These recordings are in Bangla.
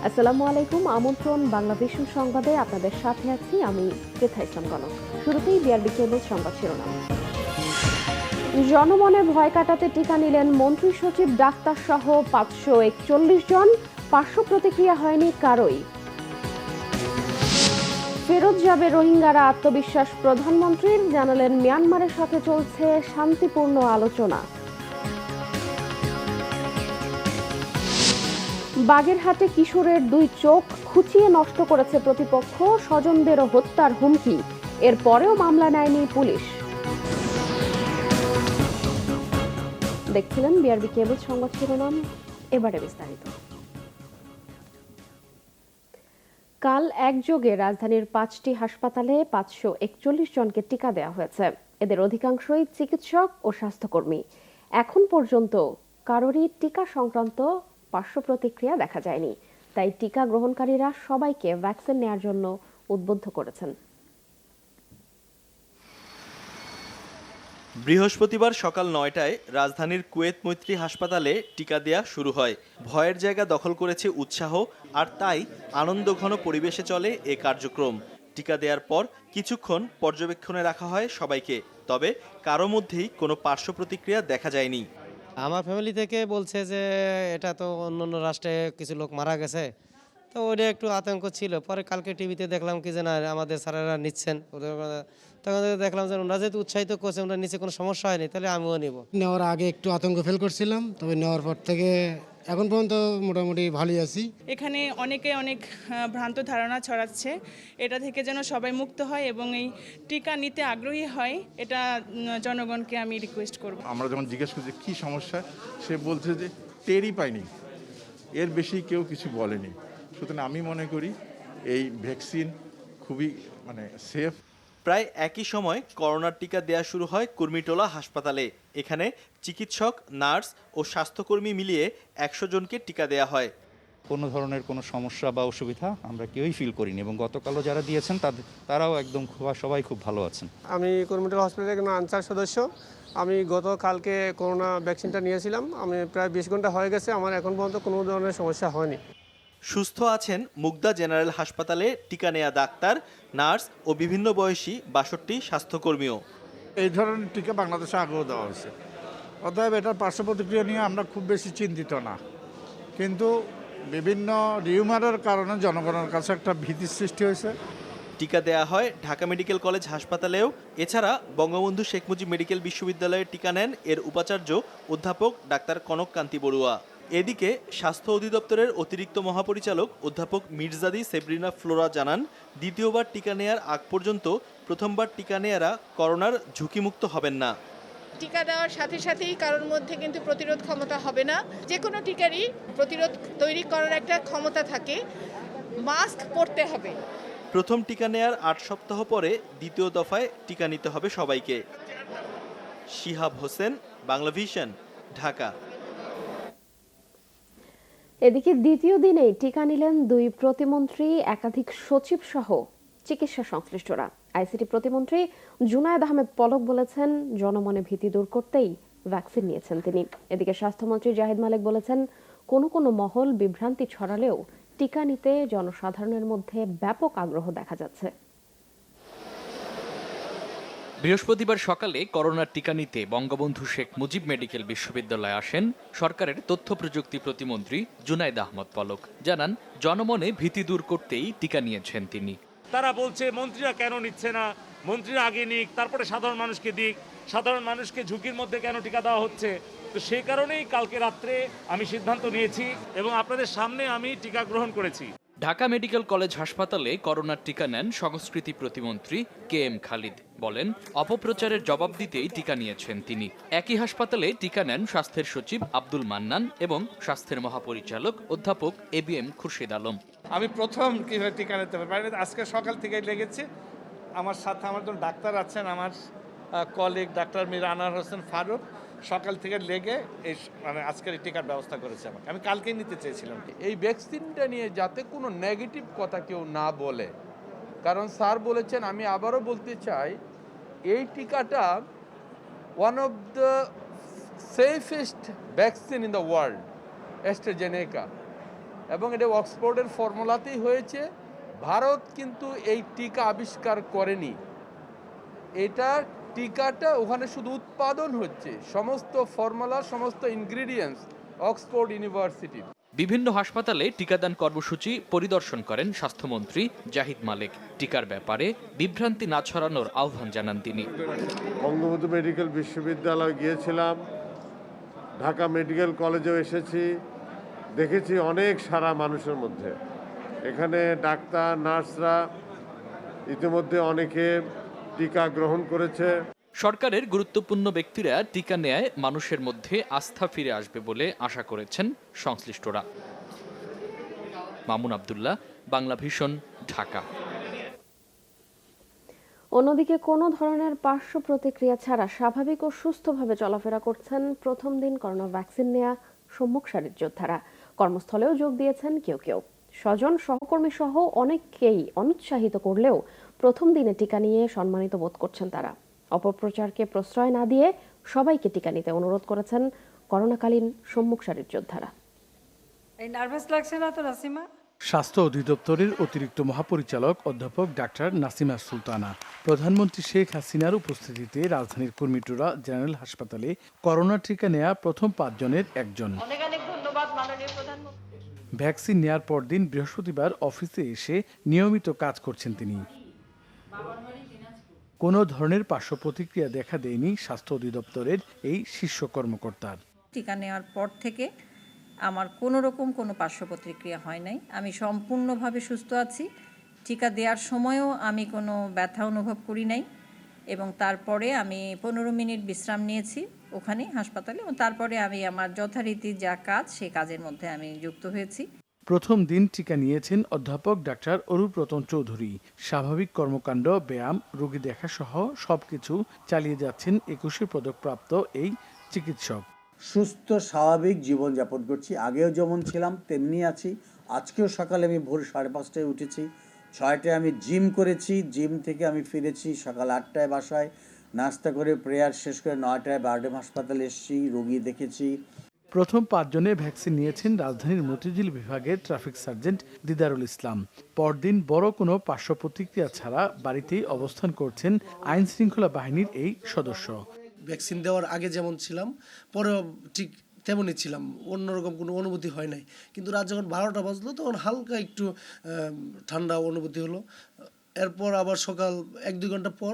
আসসালামু আলাইকুম। আমন্ত্রণ বাংলা ভিশন সংবাদে আপনাদের সাথে আছি আমি পৃথা ইসলাম কনক। শুরুতেই বিআরবি কেবল সংবাদ শিরোনাম। জনমনে ভয় কাটাতে টিকা নিলেন মন্ত্রী সচিব ডাক্তার সহ 541 জন। পার্শ্ব প্রতিক্রিয়া হয়নি কারোই। ফেরত যাবে রোহিঙ্গারা, আত্মবিশ্বাস প্রধানমন্ত্রীর, জানালেন মিয়ানমারের সাথে চলছে শান্তিপূর্ণ আলোচনা। বাগেরহাটে কিশোরের 2 চোখ খুঁচিয়ে নষ্ট করেছে প্রতিপক্ষ, স্বজনদেরও হত্যার হুমকি, এরপরেও মামলা নেয়নি পুলিশ। দেখছিলেন বিআরবি কেবল সংবাদ শিরোনাম, এবারে বিস্তারিত। কাল একযোগে রাজধানীর 5টি হাসপাতালে 541 জনকে টিকা দেওয়া হয়েছে। এদের অধিকাংশই চিকিৎসক ও স্বাস্থ্যকর্মী। এখন পর্যন্ত কারোরই টিকা সংক্রান্ত পার্শ্ব প্রতিক্রিয়া দেখা যায়নি, তাই টিকা গ্রহণকারীরা সবাইকে ভ্যাকসিন নেওয়ার জন্য উদ্বুদ্ধ করেছেন। বৃহস্পতিবার সকাল 9টায় রাজধানীর কুয়েত মৈত্রী হাসপাতালে টিকা দেয়া শুরু হয়। ভয়ের জায়গা দখল করেছে উৎসাহ, আর তাই আনন্দঘন পরিবেশে চলে এ কার্যক্রম। টিকা দেওয়ার পর কিছুক্ষণ পর্যবেক্ষণে রাখা হয় সবাইকে, তবে কারো মধ্যেই কোনো পার্শ্ব প্রতিক্রিয়া দেখা যায়নি। আমার ফ্যামিলি থেকে বলছে যে এটা তো অন্য রাষ্ট্রে কিছু লোক মারা গেছে, তো ওটা একটু আতঙ্ক ছিল। পরে কালকে টিভিতে দেখলাম কি যে না আমাদের স্যারেরা নিচ্ছেন, তখন দেখলাম যে ওনারা যেহেতু উৎসাহিত করছে, ওনার নিচে কোনো সমস্যা হয়নি, তাহলে আমিও নিব। নেওয়ার আগে একটু আতঙ্ক ফিল করছিলাম, তবে নেওয়ার পর থেকে এখন পর্যন্ত মোটামুটি ভালোই আছি। এখানে অনেকে অনেক ভ্রান্ত ধারণা ছড়াচ্ছে, এটা থেকে যেন সবাই মুক্ত হয় এবং এই টিকা নিতে আগ্রহী হয়, এটা জনগণকে আমি রিকোয়েস্ট করব। আমরা যখন জিজ্ঞেস করছি কী সমস্যা, সে বলছে যে টেরই পাইনি, এর বেশি কেউ কিছু বলেনি। সুতরাং আমি মনে করি এই ভ্যাকসিন খুবই সেফ। প্রায় একই সময় করোনার টিকা দেয়া শুরু হয় কুর্মিটোলা হাসপাতালে। এখানে চিকিৎসক, নার্স ও স্বাস্থ্যকর্মী মিলিয়ে 100 জনকে টিকা দেয়া হয়। কোনো ধরনের কোনো সমস্যা বা অসুবিধা আমরা কেউই ফিল করিনি, এবং গতকালও যারা দিয়েছেন তারাও একদম সবাই খুব ভালো আছেন। আমি কুর্মিটোলা হসপিটালের একজন আনসার সদস্য। আমি গতকালকে করোনা ভ্যাকসিনটা নিয়েছিলাম। আমি প্রায় 20 ঘন্টা হয়ে গেছে, আমার এখন পর্যন্ত কোনো ধরনের সমস্যা হয়নি। সুস্থ আছেন মুগদা জেনারেল হাসপাতালে টিকা নেয়া ডাক্তার, নার্স ও বিভিন্ন বয়সী 62 স্বাস্থ্যকর্মীও। এই ধরনের টিকা বাংলাদেশে আগেও দেওয়া হয়েছে, অতএব এটার পার্শ্ব প্রতিক্রিয়া নিয়ে আমরা খুব বেশি চিন্তিত না। কিন্তু বিভিন্ন রিউমারের কারণে জনগণের কাছে একটা ভীতির সৃষ্টি হয়েছে। টিকা দেয়া হয় ঢাকা মেডিকেল কলেজ হাসপাতালেও। এছাড়া বঙ্গবন্ধু শেখ মুজিব মেডিকেল বিশ্ববিদ্যালয়ে টিকা নেন এর উপাচার্য অধ্যাপক ডাক্তার কনক কান্তি বড়ুয়া। এদিকে স্বাস্থ্য অধিদপ্তরের অতিরিক্ত মহাপরিচালক অধ্যাপক মির্জাদি সেব্রিনা ফ্লোরা জানান, দ্বিতীয়বার টিকা নেয়ার আগ পর্যন্ত প্রথমবার টিকা নেয়ারা করোনার ঝুঁকিমুক্ত হবেন না। টিকা দেওয়ার সাথে সাথেই কারোর মধ্যে কিন্তু প্রতিরোধ ক্ষমতা হবে না। যে কোনো টিকারই প্রতিরোধ তৈরি করার একটা ক্ষমতা থাকে, মাস্ক পরতে হবে। প্রথম টিকা নেয়ার 8 সপ্তাহ পরে দ্বিতীয় দফায় টিকা নিতে হবে সবাইকে। শিহাব হোসেন, বাংলা ভিশন, ঢাকা। এদিকে দ্বিতীয় দিনেই টিকা নিলেন 2 প্রতিমন্ত্রী, একাধিক সচিব সহ চিকিৎসা সংশ্লিষ্টরা। আইসিটি প্রতিমন্ত্রী জুনায়েদ আহমেদ পলক বলেছেন, জনমনে ভীতি দূর করতেই ভ্যাকসিন নিয়েছেন তিনি। এদিকে স্বাস্থ্যমন্ত্রী জাহিদ মালিক বলেছেন, কোনো মহল বিভ্রান্তি ছড়ালেও টিকা নিতে জনসাধারণের মধ্যে ব্যাপক আগ্রহ দেখা যাচ্ছে। বৃহস্পতিবার সকালে করোনার টিকা নিতে বঙ্গবন্ধু শেখ মুজিব মেডিকেল বিশ্ববিদ্যালয়ে আসেন সরকারের তথ্য প্রযুক্তি প্রতিমন্ত্রী জুনায়েদ আহমদ পলক। জানান, জনমনে ভীতি দূর করতেই টিকা নিয়েছেন তিনি। তারা বলছে মন্ত্রীরা কেন নিচ্ছে না, মন্ত্রীরা আগে নিক, তারপরে সাধারণ মানুষকে দিক, সাধারণ মানুষকে ঝুঁকির মধ্যে কেন টিকা দেওয়া হচ্ছে। তো সেই কারণেই কালকে রাত্রে আমি সিদ্ধান্ত নিয়েছি এবং আপনাদের সামনে আমি টিকা গ্রহণ করেছি। ঢাকা মেডিকেল কলেজ হাসপাতালে করোনার টিকা নেন সংস্কৃতি প্রতিমন্ত্রী KM খালিদ। বলেন, অপপ্রচারের জবাব দিতেই টিকা নিয়েছেন তিনি। একই হাসপাতালে টিকা নেন স্বাস্থ্যের সচিব আব্দুল মান্নান এবং স্বাস্থ্যের মহাপরিচালক অধ্যাপক ABM খুরশিদ আলম। আমি প্রথম কীভাবে টিকা নিতে পারি, আজকে সকাল থেকে লেগেছে। আমার সাথে আমার একজন ডাক্তার আছেন, আমার কলিগ ডাক্তার মীর আনোয়ার হোসেন ফারুক, সকাল থেকে লেগে এই আজকের টিকার ব্যবস্থা করেছে আমাকে। আমি কালকেই নিতে চেয়েছিলাম। এই ভ্যাকসিনটা নিয়ে যাতে কোনো নেগেটিভ কথা কেউ না বলে, কারণ স্যার বলেছেন, আমি আবারও বলতে চাই, এই টিকাটা one of the safest vaccine in the world, AstraZeneca. এবং এটা অক্সফোর্ডের ফর্মুলাতেই হয়েছে। ভারত কিন্তু এই টিকা আবিষ্কার করেনি, এটা টিকাটা ওখানে শুধু উৎপাদন হচ্ছে, সমস্ত ফর্মুলা সমস্ত ইনগ্রিডিয়েন্টস অক্সফোর্ড ইউনিভার্সিটির। বিভিন্ন হাসপাতালে টিকাদান কর্মসূচি পরিদর্শন করেন স্বাস্থ্যমন্ত্রী জাহিদ মালেক। টিকার ব্যাপারে বিভ্রান্তি না ছড়ানোর আহ্বান জানান তিনি। বঙ্গবন্ধু মেডিকেল বিশ্ববিদ্যালয়ে গিয়েছিলাম, ঢাকা মেডিকেল কলেজেও এসেছি, দেখেছি অনেক সারা মানুষের মধ্যে। এখানে ডাক্তার নার্সরা ইতিমধ্যে অনেকে টিকা গ্রহণ করেছে। সরকারের গুরুত্বপূর্ণ ব্যক্তিরা টিকা নেয় মানুষের মধ্যে আস্থা ফিরে আসবে বলে আশা করেছেন সংশ্লিষ্টরা। মামুন আব্দুল্লাহ, বাংলা ভিশন, ঢাকা। অন্যদিকে কোনো ধরনের পার্শ্ব প্রতিক্রিয়া ছাড়া স্বাভাবিক ও সুস্থভাবে চলাফেরা করছেন প্রথম দিন করোনা ভ্যাকসিন নেয়া সম্মুখ সারির যোদ্ধারা। কর্মস্থলেও যোগ দিয়েছেন কেউ কেউ। স্বজন সহকর্মী সহ অনেককেই অনুৎসাহিত করলেও প্রথম দিনে টিকা নিয়ে সম্মানিত বোধ করছেন তারা। অপপ্রচারকে প্রশ্রয় না দিয়ে সবাইকে টিকা নিতে অনুরোধ করেছেন করোনাকালীন সম্মুখ সারির যোদ্ধারা। নার্ভাস লাগছে না তো নাসিমা? স্বাস্থ্য অধিদপ্তরের অতিরিক্ত মহাপরিচালক অধ্যাপক ডাক্তার নাসিমা সুলতানা প্রধানমন্ত্রী শেখ হাসিনার উপস্থিতিতে রাজধানীর কুর্মিটোলা জেনারেল হাসপাতালে করোনা টিকা নেয়া প্রথম 5 জনের একজন। অনেক অনেক ধন্যবাদ মাননীয় প্রধানমন্ত্রী। ভ্যাকসিন নেয়ার পরদিন বৃহস্পতিবার অফিসে এসে নিয়মিত কাজ করছেন তিনি। কোনো ধরনের পার্শ্ব প্রতিক্রিয়া দেখা দেয়নি স্বাস্থ্য অধিদপ্তরের এই শীর্ষ কর্মকর্তার। টিকা নেওয়ার পর থেকে আমার কোনো রকম কোনো পার্শ্ব প্রতিক্রিয়া হয় নাই। আমি সম্পূর্ণভাবে সুস্থ আছি। টিকা দেওয়ার সময়ও আমি কোনো ব্যথা অনুভব করি নাই এবং তারপরে আমি 15 মিনিট বিশ্রাম নিয়েছি ওখানে হাসপাতালে এবং তারপরে আমি আমার যথারীতি যা কাজ সেই কাজের মধ্যে আমি যুক্ত হয়েছি। প্রথম দিন টিকা নিয়েছেন অধ্যাপক ডাক্তার অরূপ রতন চৌধুরী। স্বাভাবিক কর্মকাণ্ড, ব্যায়াম, রোগী দেখা সহ সবকিছু চালিয়ে যাচ্ছেন 21 পদকপ্রাপ্ত এই চিকিৎসক। সুস্থ স্বাভাবিক জীবনযাপন করছি, আগেও যেমন ছিলাম তেমনি আছি। আজকেও সকালে আমি ভোর 5:30টায় উঠেছি, 6টায় আমি জিম করেছি, জিম থেকে আমি ফিরেছি সকাল 8টায় বাসায়, নাস্তা করে প্রেয়ার শেষ করে 9টায় বারডেম হাসপাতালে এসেছি, রোগী দেখেছি। প্রথম 5 জনে ভ্যাকসিন নিয়েছেন রাজধানীর মতিঝিল বিভাগের ট্রাফিক সার্জেন্ট দিদারুল ইসলাম। পরদিন বড় কোনো পার্শ্ব প্রতিক্রিয়া ছাড়া বাড়িতেই অবস্থান করছেন আইন শৃঙ্খলা বাহিনীর এই সদস্য। ভ্যাকসিন দেওয়ার আগে যেমন ছিলাম পরেও ঠিক তেমনই ছিলাম, অন্যরকম কোনো অনুভূতি হয় নাই। কিন্তু রাত যখন 12টা বাজলো তখন হালকা একটু ঠান্ডা অনুভূতি হলো। এরপর আবার সকাল 1-2 ঘন্টা পর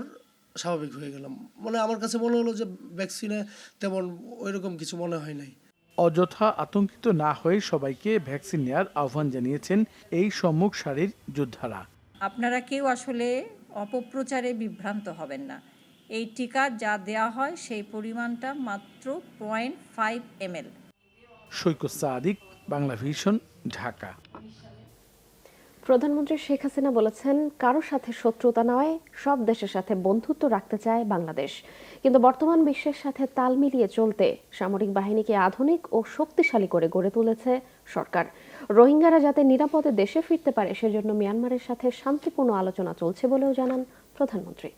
স্বাভাবিক হয়ে গেলাম। মানে আমার কাছে মনে হলো যে ভ্যাকসিনে তেমন ওইরকম কিছু মনে হয় নাই। অযথা আতঙ্কিত না হয়ে সবাইকে ভ্যাকসিন নেওয়ার আহ্বান জানিয়েছেন এই সম্মুখ সারির যোদ্ধারা। আপনারা কেউ আসলে অপপ্রচারে বিভ্রান্ত হবেন না। এই টিকা যা দেয়া হয় সেই পরিমাণটা মাত্র 0.5 ml। সৈকত সাদিক, বাংলা ভিশন, ঢাকা। প্রধানমন্ত্রী শেখ হাসিনা বলেছেন, কারোর সাথে শত্রুতা নয়, সব দেশের সাথে বন্ধুত্ব রাখতে চায় বাংলাদেশ। কিন্তু বর্তমান বিশ্বের সাথে তাল মিলিয়ে চলতে সামরিক বাহিনীকে আধুনিক ও শক্তিশালী করে গড়ে তুলেছে সরকার। রোহিঙ্গারা যাতে নিরাপদে দেশে ফিরতে পারে সেজন্য মিয়ানমারের সাথে শান্তিপূর্ণ আলোচনা চলছে বলেও জানান প্রধানমন্ত্রী।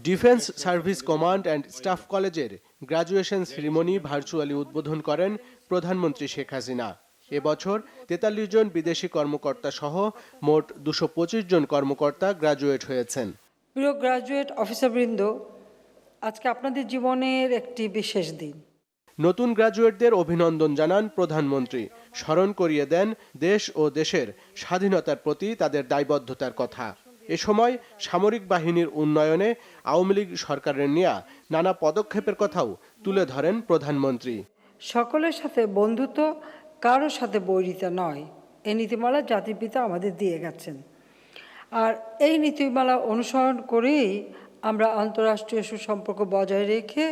Defence service command and staff কলেজের গ্র্যাজুয়েশন সেরিমনি ভার্চুয়ালি উদ্বোধন করেন প্রধানমন্ত্রী শেখ হাসিনা। এবছর 43 জন বিদেশি কর্মকর্তা সহ মোট 225 জন কর্মকর্তা গ্র্যাজুয়েট হয়েছেন। প্রিয় গ্র্যাজুয়েট অফিসারবৃন্দ, আজকে আপনাদের জীবনের একটি বিশেষ দিন। নতুন গ্র্যাজুয়েটদের অভিনন্দন জানান প্রধানমন্ত্রী, স্মরণ করিয়ে দেন দেশ ও দেশের স্বাধীনতার প্রতি তাদের দায়বদ্ধতার কথা। এ সময় সামরিক বাহিনীর উন্নয়নে আওয়ামী লীগ সরকারের নেয়া নানা পদক্ষেপের কথাও তুলে ধরেন প্রধানমন্ত্রী। সকলের সাথে বন্ধুত্ব, কারোর সাথে বৈরিতা নয়, এই নীতিমালা জাতির পিতা আমাদের দিয়ে গেছেন। আর এই নীতিমালা অনুসরণ করেই আমরা আন্তঃরাষ্ট্রীয় সুসম্পর্ক বজায় রেখে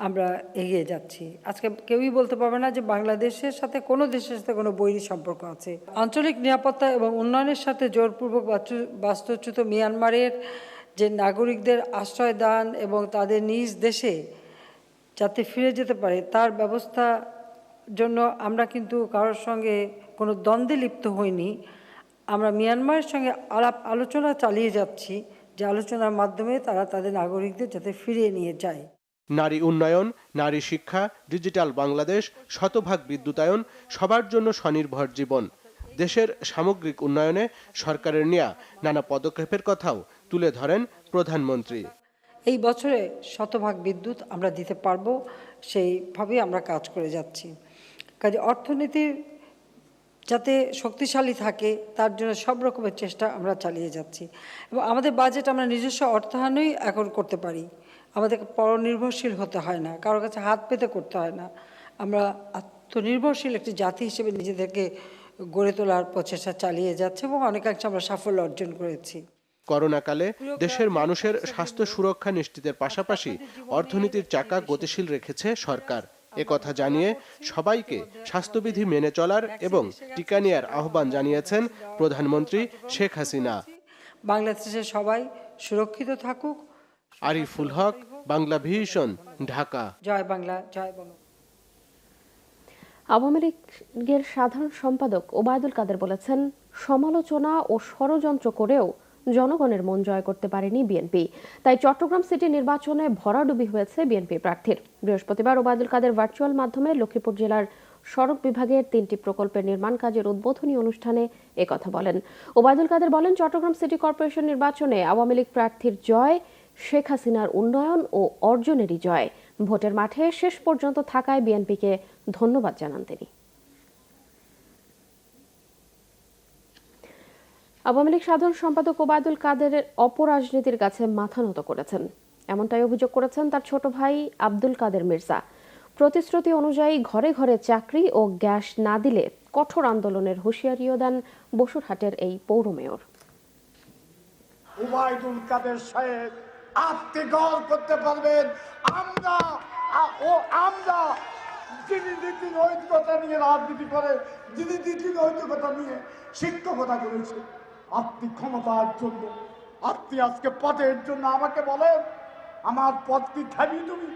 আমরা এগিয়ে যাচ্ছি। আজকে কেউই বলতে পারবে না যে বাংলাদেশের সাথে কোনো দেশের সাথে কোনো বৈরী সম্পর্ক আছে। আঞ্চলিক নিরাপত্তা এবং উন্নয়নের সাথে জোরপূর্বক বাস্তুচ্যুত মিয়ানমারের যে নাগরিকদের আশ্রয় দান এবং তাদের নিজ দেশে যাতে ফিরে যেতে পারে তার ব্যবস্থা জন্য আমরা কিন্তু কারোর সঙ্গে কোনো দ্বন্দ্বে লিপ্ত হইনি। আমরা মিয়ানমারের সঙ্গে আলোচনা চালিয়ে যাচ্ছি, যে আলোচনার মাধ্যমে তারা তাদের নাগরিকদের যাতে ফিরিয়ে নিয়ে যায়। নারী উন্নয়ন, নারী শিক্ষা, ডিজিটাল বাংলাদেশ, শতভাগ বিদ্যুতায়ন, সবার জন্য স্বনির্ভর জীবন, দেশের সামগ্রিক উন্নয়নে সরকারের নেয়া নানা পদক্ষেপের কথাও তুলে ধরেন প্রধানমন্ত্রী। এই বছরে শতভাগ বিদ্যুৎ আমরা দিতে পারবো, সেইভাবেই আমরা কাজ করে যাচ্ছি। কাজে অর্থনীতির যাতে শক্তিশালী থাকে তার জন্য সব রকমের চেষ্টা আমরা চালিয়ে যাচ্ছি এবং আমাদের বাজেট আমরা নিজস্ব অর্থায়নেই এখন করতে পারি। আমাদেরকে পরনির্ভরশীল হতে হয় না, কারোর কাছে হাত পেতে করতে হয় না। আমরা আত্মনির্ভরশীল একটি জাতি হিসেবে নিজেদেরকে গড়ে তোলার প্রচেষ্টা চালিয়ে যাচ্ছে এবং অনেকাংশে আমরা সাফল্য অর্জন করেছি। করোনাকালে দেশের মানুষের স্বাস্থ্য সুরক্ষা নিশ্চিতের পাশাপাশি অর্থনীতির চাকা গতিশীল রেখেছে সরকার। একথা জানিয়ে সবাইকে স্বাস্থ্যবিধি মেনে চলার এবং টিকা নেয়ার আহ্বান জানিয়েছেন প্রধানমন্ত্রী শেখ হাসিনা। বাংলাদেশের সবাই সুরক্ষিত থাকুক। আরিফুল হক, বাংলা ভিশন, ঢাকা। জয় বাংলা, জয় বাংলা। আওয়ামী লীগের সাধারণ সম্পাদক ওবায়দুল কাদের বলেছেন, সমালোচনা ও ষড়যন্ত্র করেও জনগণের মন জয় করতে পারেনি বিএনপি। তাই চট্টগ্রাম সিটি নির্বাচনে ভরাডুবি হয়েছে বিএনপি প্রার্থীর। বৃহস্পতিবার ওবায়দুল কাদের ভার্চুয়াল মাধ্যমে লক্ষ্মীপুর জেলার সড়ক বিভাগের 3টি প্রকল্পের নির্মাণ কাজের উদ্বোধনী অনুষ্ঠানে একথা বলেন। ওবায়দুল কাদের বলেন, চট্টগ্রাম সিটি কর্পোরেশন নির্বাচনে আওয়ামী লীগ প্রার্থীর জয় শেখ হাসিনার উন্নয়ন ও অর্জনেরই জয়। ভোটের মাঠে শেষ পর্যন্ত থাকায় বিএনপিকে ধন্যবাদ জানান তিনি। আওয়ামী লীগ সাধারণ সম্পাদক ওবায়দুল কাদের অপরাজনীতির কাছে মাথা নত করেছেন, এমনটাই অভিযোগ করেছেন তার ছোট ভাই আব্দুল কাদের মির্জা। প্রতিশ্রুতি অনুযায়ী ঘরে ঘরে চাকরি ও গ্যাস না দিলে কঠোর আন্দোলনের হুঁশিয়ারিও দেন বসুরহাটের এই পৌর মেয়র। ওবায়দুল কাদের সাহেব আপনি গল করতে পারবেন, আমরা যিনি নীতি নৈতিকতা নিয়ে রাজনীতি করে, যিনি নীতি নৈতিকতা নিয়ে শিক্ষকতা করেছে, আপনি ক্ষমতার জন্য, আপনি আজকে পদের জন্য আমাকে বলেন আমার পদ কি খাবি তুমি?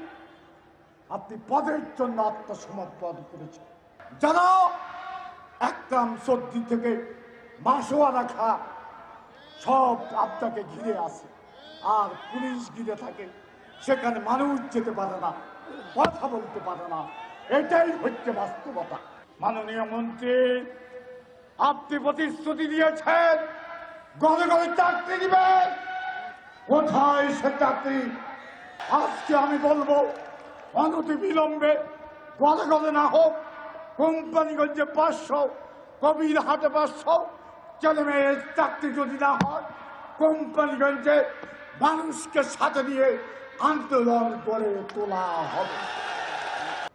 আপনি পদের জন্য আত্মসমর্পণ করেছেন। যারা একরাম সর্দি থেকে মাসোয়া রাখা সব আপনাকে ঘিরে আসে, আর পুলিশ ঘিরে থাকে, সেখানে মানুষ যেতে পারে না, কথা বলতে পারে না। এটাই হচ্ছে বাস্তবতা। মাননীয় মন্ত্রী, আপনি প্রতিশ্রুতি দিয়েছেন ঘরে ঘরে চাকরি দিবেন, কোথায় সে চাকরি? আজকে আমি বলবো অনতি বিলম্বে ঘরে ঘরে না হোক, কোম্পানিগঞ্জে 500, কবির হাটে 500 ছেলে মেয়ের চাকরি যদি না হয়, কোম্পানিগঞ্জে মানুষকে সাথে নিয়ে আন্দোলন করে তোলা হবে।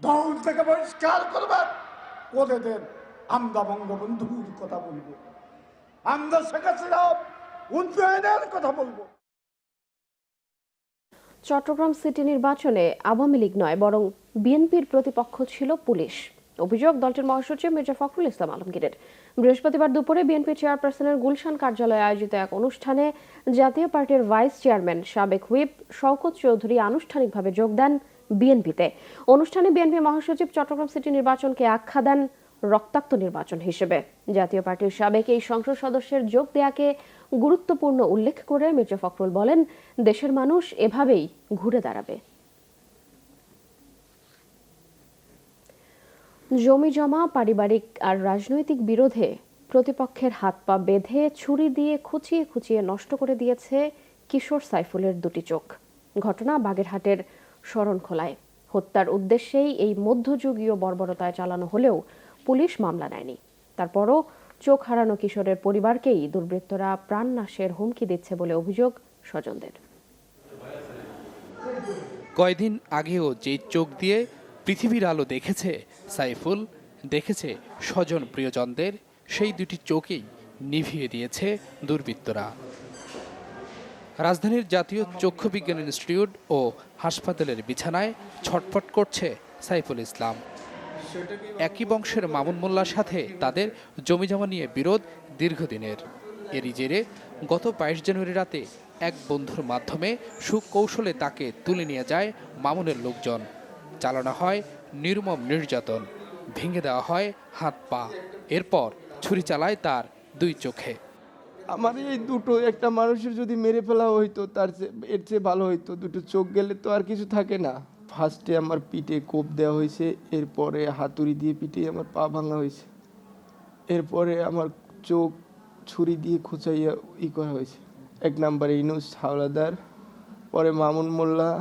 দল থেকে বহিষ্কার করবেন, করে দেন। আমরা বঙ্গবন্ধুর কথা বলবো, আমরা শেখ হাসিনার উন্নয়নের কথা বলবো। চট্টগ্রাম সিটি নির্বাচনে আওয়ামী লীগ নয় বরং বিএনপির প্রতিপক্ষ ছিল পুলিশ। অভিযোগ দলটির মহাসচিব মির্জা ফখরুল ইসলাম আলমগীরের। বৃহস্পতিবার দুপুরে বিএনপি চেয়ারপারসনের গুলশান কার্যালয়ে আয়োজিত এক অনুষ্ঠানে জাতীয় পার্টির ভাইস চেয়ারম্যান সাবেক হুইপ শওকত চৌধুরী আনুষ্ঠানিকভাবে যোগ দেন বিএনপিতে। অনুষ্ঠানে বিএনপি মহাসচিব চট্টগ্রাম সিটি নির্বাচনকে আখ্যা দেন রক্তাক্ত নির্বাচন হিসেবে। জাতীয় পার্টির সাবেক এই সংসদ সদস্যের যোগ দেয়াকে গুরুত্বপূর্ণ উল্লেখ করে মির্জা ফখরুল বলেন, দেশের মানুষ এভাবেই ঘুরে দাঁড়াবে। জমি জমা, পারিবারিক আর রাজনৈতিক বিরোধে প্রতিপক্ষের হাত পা বেঁধে ছুরি দিয়ে খুঁচিয়ে খুঁচিয়ে নষ্ট করে দিয়েছে কিশোর সাইফুলের দুটি চোখ। ঘটনা বাগেরহাটের শরণখোলায়। হত্যার উদ্দেশ্যেই এই মধ্যযুগীয় বর্বরতায় চালানো হলেও পুলিশ মামলা নেয়নি। তারপরও চোখ হারানো কিশোরের পরিবারকেই দুর্বৃত্তরা প্রাণনাশের হুমকি দিচ্ছে বলে অভিযোগ স্বজনদের। কয়দিন আগেও যে চোখ দিয়ে পৃথিবীর আলো দেখেছে সাইফুল, দেখেছে স্বজন প্রিয়জনদের, সেই দুটি চোখেই নিভিয়ে দিয়েছে দুর্বৃত্তরা। রাজধানীর জাতীয় চক্ষু বিজ্ঞান ইনস্টিটিউট ও হাসপাতালের বিছানায় ছটফট করছে সাইফুল ইসলাম। একই বংশের মামুন মোল্লার সাথে তাদের জমিজমা নিয়ে বিরোধ দীর্ঘদিনের। এরই জেরে গত 22 জানুয়ারি রাতে এক বন্ধুর মাধ্যমে সুকৌশলে তাকে তুলে নিয়ে যায় মামুনের লোকজন। চালানো হয় নির্মম নির্যাতন, ভেঙে দেওয়া হয় হাত পা, এরপর ছুরি চালায় তার দুই চোখে। আমার এই দুটো, একটা মানুষের যদি মেরে ফেলা হইতো তার এর চেয়ে ভালো হইতো। দুটো চোখ গেলে তো আর কিছু থাকে না। ফার্স্টে আমার পিঠে কোপ দেওয়া হয়েছে, এরপরে হাতুড়ি দিয়ে পিঠে আমার পা ভাঙা হয়েছে, এরপরে আমার চোখ ছুরি দিয়ে খুঁচাইয়া করা হয়েছে। 1 নম্বরে ইনুস হাওলাদার, পরে মামুন মোল্লা,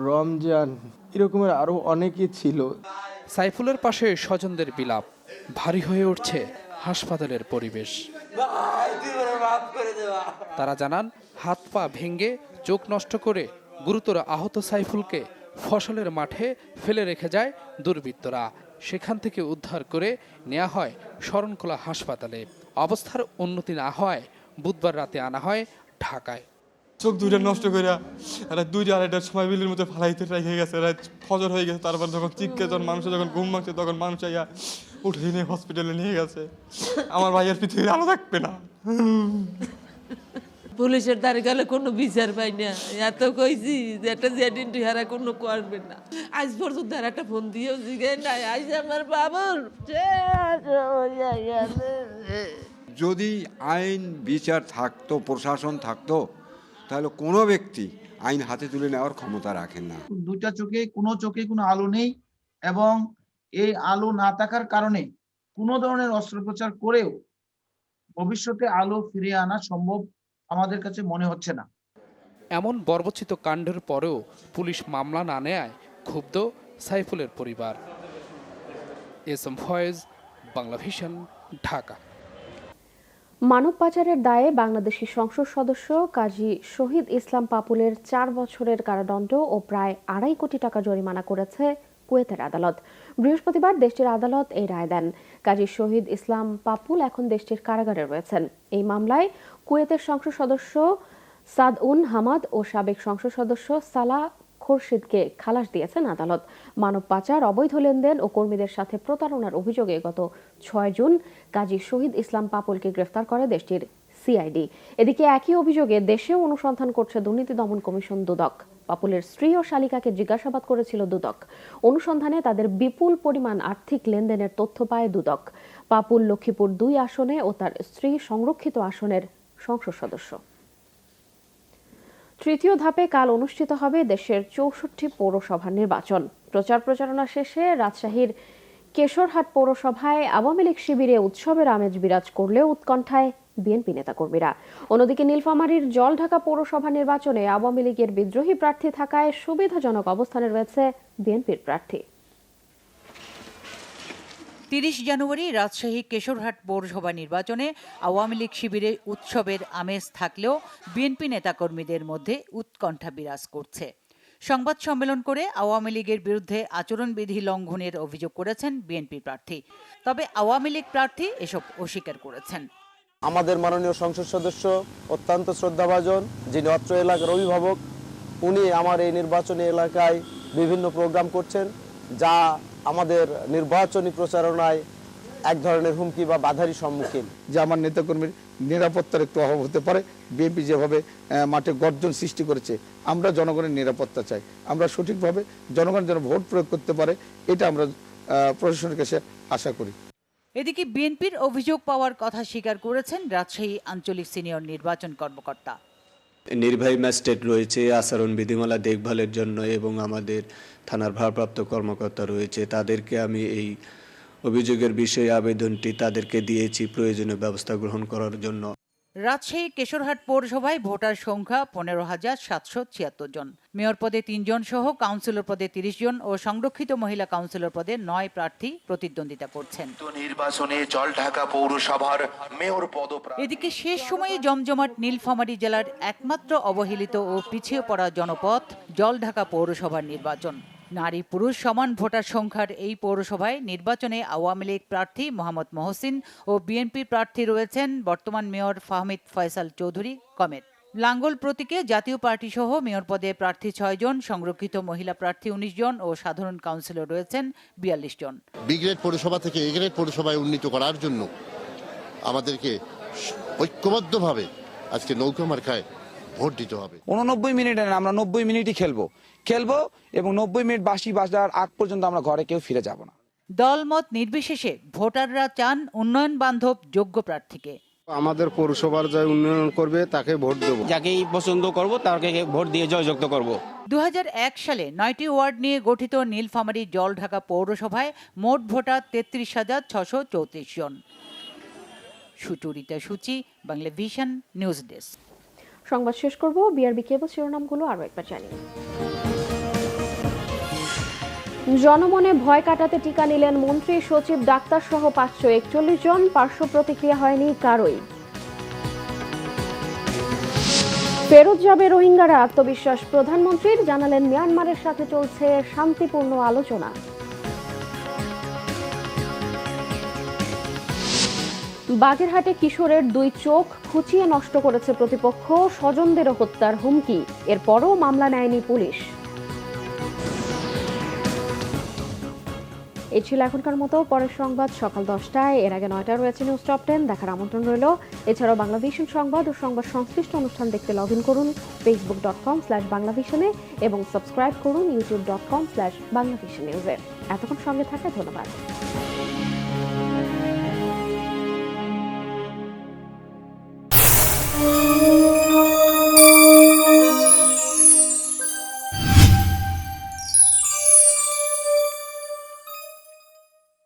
রমজান, এরকমের আরও অনেকে ছিল। সাইফুলের পাশে স্বজনদের বিলাপ, ভারী হয়ে উঠছে হাসপাতালের পরিবেশ। তারা জানান, হাত পা ভেঙে চোখ নষ্ট করে গুরুতর আহত সাইফুলকে ফসলের মাঠে ফেলে রেখে যায় দুর্বৃত্তরা। সেখান থেকে উদ্ধার করে নেওয়া হয় শরণখোলা হাসপাতালে। অবস্থার উন্নতি না হয় বুধবার রাতে আনা হয় ঢাকায়। চোখ দুইটা নষ্ট করে এরা 2-2:30টার সময় বিলের মধ্যে ফালাইতে রেখে গেছে, এরা ফজর হয়ে গেছে। তারপর যখন চিৎকে যখন মানুষের যখন ঘুম ভাঙছে তখন মানুষ আইয়া উঠে নিয়ে হসপিটালে নিয়ে গেছে। আমার ভাইয়ের পৃথিবীর আলো থাকবে না। পুলিশের দ্বারে গেলে কোনো বিচার পাই না, এত কইছি যে একটা জেডিনটি হারা কোনো করবে না। আজ পর্যন্ত আর একটা ফোন দিয়েও জিগে নাই, আজ আমার বাবুর যদি আইন বিচার থাকতো, প্রশাসন থাকতো, তাহলে কোনো ব্যক্তি আইন হাতে তুলে নেওয়ার ক্ষমতা রাখেন না। দুইটা চোখে কোনো আলো নেই, এবং এই আলো না থাকার কারণে কোনো ধরনের অস্ত্রোপচার করেও ভবিষ্যতে আলো ফিরিয়ে আনা সম্ভব আমাদের কাছে মনে হচ্ছে না। এমন বর্বরচিত কাণ্ডের পরেও পুলিশ মামলা না নেয় ক্ষুব্ধ সাইফুলের পরিবার। S M Foyez, Bangla Vision, Dhaka. মানব পাচারের দায়ে বাংলাদেশি সংসদ সদস্য কাজী শহীদ ইসলাম পাপুলের 4 বছরের কারাদণ্ড ও প্রায় 2.5 কোটি টাকা জরিমানা করেছে কুয়েতের আদালত। বৃহস্পতিবার দেশটির আদালত এই রায় দেন। কাজী শহীদ ইসলাম পাপুল এখন দেশটির কারাগারে রয়েছেন। এই মামলায় কুয়েতের সংসদ সদস্য সাদউন হামাদ ও সাবেক সংসদ সদস্য সালাহ খোরশিদকে খালাস দিয়েছেন আদালত। মানব পাচার, অবৈধ লেনদেন ও কর্মীদের সাথে প্রতারণার অভিযোগে গত 6 জুন কাজী শহীদ ইসলাম পাপুলকে গ্রেফতার করে দেশটির সিআইডি। এদিকে একই অভিযোগে দেশেও অনুসন্ধান করছে দুর্নীতি দমন কমিশন দুদক। পাপুলের স্ত্রী ও শালিকাকে জিজ্ঞাসাবাদ করেছিল দুদক। অনুসন্ধানে তাদের বিপুল পরিমাণ আর্থিক লেনদেনের তথ্য পায় দুদক। পাপুল লক্ষ্মীপুর 2 আসনে ও তার স্ত্রী সংরক্ষিত আসনের সংসদ সদস্য। তৃতীয় ধাপে কাল অনুষ্ঠিত হবে দেশের 64 পৌরসভার নির্বাচন। প্রচারণা শেষে রাজশাহীর কেশরহাট পৌরসভায় আওয়ামী লীগ শিবিরে উৎসবের আমেজ বিরাজ করলেও উৎকণ্ঠায় বিএনপি নেতাকর্মীরা। অন্যদিকে নীলফামারীর জলঢাকা পৌরসভা নির্বাচনে আওয়ামী লীগের বিদ্রোহী প্রার্থী থাকায় সুবিধাজনক অবস্থানে রয়েছে বিএনপির প্রার্থী। 30 জানুয়ারি রাজশাহী কেশরহাট পৌরসভা নির্বাচনে আওয়ামী লীগ শিবিরে উৎসবের আমেজ থাকলেও বিএনপি নেতাকর্মীদের মধ্যে উৎকণ্ঠা বিরাজ করছে। সংবাদ সম্মেলন করে আওয়ামী লীগের বিরুদ্ধে আচরণবিধি লঙ্ঘনের অভিযোগ করেছেন বিএনপি প্রার্থী। তবে আওয়ামী লীগ প্রার্থী এসব অস্বীকার করেছেন। আমাদের মাননীয় সংসদ সদস্য অত্যন্ত শ্রদ্ধাভাজন, যিনি অত্র এলাকার অভিভাবক, উনি আমার এই নির্বাচনী এলাকায় বিভিন্ন প্রোগ্রাম করছেন, যা আমাদের নির্বাচনী প্রচারণায় এক ধরনের হুমকি বা বাধারই সম্মুখীন। যে আমার নেতাকর্মীর নিরাপত্তার একটু অভাব হতে পারে। বিএনপি যেভাবে মাঠে গর্জন সৃষ্টি করেছে, আমরা জনগণের নিরাপত্তা চাই। আমরা সঠিকভাবে জনগণ যেন ভোট প্রয়োগ করতে পারে, এটা আমরা প্রশাসনের কাছে আশা করি। এদিকে বিএনপির অভিযোগ পাওয়ার কথা স্বীকার করেছেন রাজশাহী আঞ্চলিক সিনিয়র নির্বাচন কর্মকর্তা। নির্বাহী ম্যাজিস্ট্রেট রয়েছে আচরণ বিধিমালা দেখভালের জন্য, এবং আমাদের থানার ভারপ্রাপ্ত কর্মকর্তা রয়েছে। তাদেরকে আমি এই অভিযোগের বিষয়ে আবেদনটি তাদেরকে দিয়েছি প্রয়োজনীয় ব্যবস্থা গ্রহণ করার জন্য। রাজশাহী কেশরহাট পৌরসভায় ভোটার সংখ্যা 15,776 জন। মেয়র পদে 3 জন সহ কাউন্সিলর পদে 30 জন ও সংরক্ষিত মহিলা কাউন্সিলর পদে 9 প্রার্থী প্রতিদ্বন্দ্বিতা করছেন। নির্বাচনে জলঢাকা পৌরসভার মেয়র পদপ্রার্থী। এদিকে শেষ সময়ে জমজমাট নীলফামারী জেলার একমাত্র অবহেলিত ও পিছিয়ে পড়া জনপদ জলঢাকা পৌরসভার নির্বাচন। নারী পুরুষ সমান ভোটার সংখ্যার এই পৌরসভায় নির্বাচনে আওয়ামী লীগ প্রার্থী মোহাম্মদ মহসিন ও বিএনপি প্রার্থী রয়েছেন বর্তমান মেয়র ফাহমিদ ফয়সাল চৌধুরী কমেট। লাঙ্গল প্রতীকে জাতীয় পার্টি সহ মেয়র পদে প্রার্থী 6 জন, সংরক্ষিত মহিলা প্রার্থী 19 জন ও সাধারণ কাউন্সিলর রয়েছেন 42 জন। বি গ্রেড পৌরসভা থেকে এ গ্রেড পৌরসভায় উন্নীত করার জন্য আমাদেরকে ঐক্যবদ্ধভাবে আজকে নৌকা মার্কায় ভোট দিতে হবে। 89 মিনিটে আমরা 90 মিনিটই খেলবো এবং 90 মিনিট বাজার আগ পর্যন্ত আমরা ঘরে কেউ ফিরে যাব না। দলমত নির্বিশেষে ভোটাররা চান উন্নয়ন বান্ধব যোগ্য প্রার্থীকে। আমাদের পৌরসভার যা উন্নয়ন করবে তাকে ভোট দেব, যাকেই পছন্দ করব তাকে ভোট দিয়ে জয়যুক্ত করব। 2001 সালে 9টি ওয়ার্ড নিয়ে গঠিত নীলফামারী জলঢাকা পৌরসভায় মোট ভোটার 33,634 জন। সুচরিতা সূচি, বাংলা ভিশন নিউজ ডেস্ক। সংবাদ শেষ করব, বিআরবি কেবল শিরোনামগুলো আরো একবার জানি। জনমনে ভয় কাটাতে টিকা নিলেন মন্ত্রী, সচিব, ডাক্তার সহ 541 জন। পার্শ্ব প্রতিক্রিয়া হয়নি কারোই। ফেরত যাবে রোহিঙ্গারা, আত্মবিশ্বাস প্রধানমন্ত্রীর, জানালেন মিয়ানমারের সাথে চলছে শান্তিপূর্ণ আলোচনা। বাগেরহাটে কিশোরের 2 চোখ খুঁচিয়ে নষ্ট করেছে প্রতিপক্ষ, স্বজনদেরও হত্যার হুমকি, এরপরও মামলা নেয়নি পুলিশ। এই ছিল এখনকার মতো, পরের সংবাদ সকাল 10টায়, এর আগে 9টায় রয়েছে নিউজ টপ 10 দেখার আমন্ত্রণ রইল। এছাড়াও বাংলাভিশন সংবাদ ও সংবাদ সংশ্লিষ্ট অনুষ্ঠান দেখতে লগ ইন করুন facebook.com/বাংলাভিশনে এবং সাবস্ক্রাইব করুন youtube.com/বাংলাভিশন নিউজে। এতক্ষণ সঙ্গে থাকায় ধন্যবাদ।